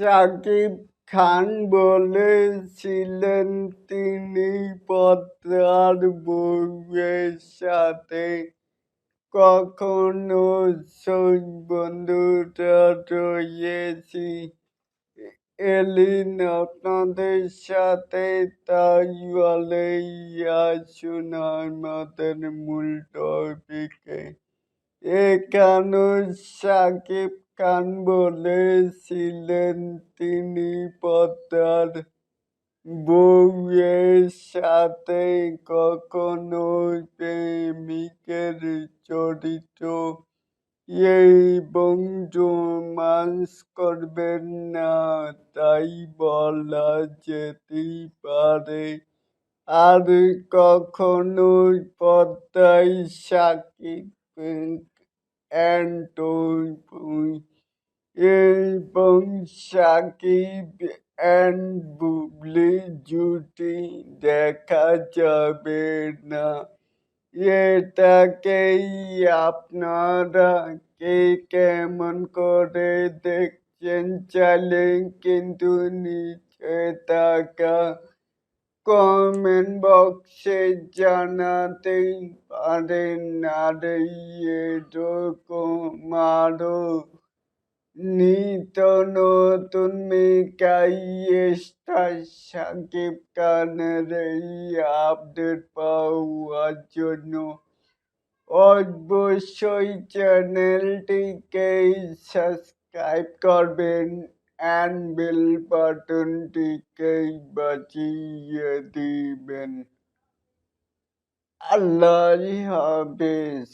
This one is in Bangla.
শাকিব খান বলেছিলেন তিনি পদ্মার বউয়ের সাথে কখনো বন্ধুরা রয়েছি। এলিন আপনাদের সাথে তাই বলেই আসুন আমাদের মূল টপিকে। এখানে শাকিব খান বলেছিলেন তিনি পদ্মার বউয়ের সাথে কখনো প্রেমিকের চরিত্র এবং রোমান্স করবেন না, তাই বলা যেতেই পারে। আর কখনো পদ্মায় শাকিব অ্যান্ড এবং শাকিব অ্যান্ড বুবলি জুটি দেখা যাবে না। এটাকেই আপনারা কে কেমন করে দেখছেন চাইলে কিন্তু নিচে থাকা কমেন্ট বক্সে জানাতেই পারেন। আর এরকম আরো নিত্য নতুন মেকাই স্টার শাকিব খানের এই আপডেট পাওয়ার জন্য অবশ্যই চ্যানেলটিকে সাবস্ক্রাইব করবেন অ্যান্ড বেল বাটনটিকে বাজিয়ে দিবেন। আল্লাহ হাফেজ।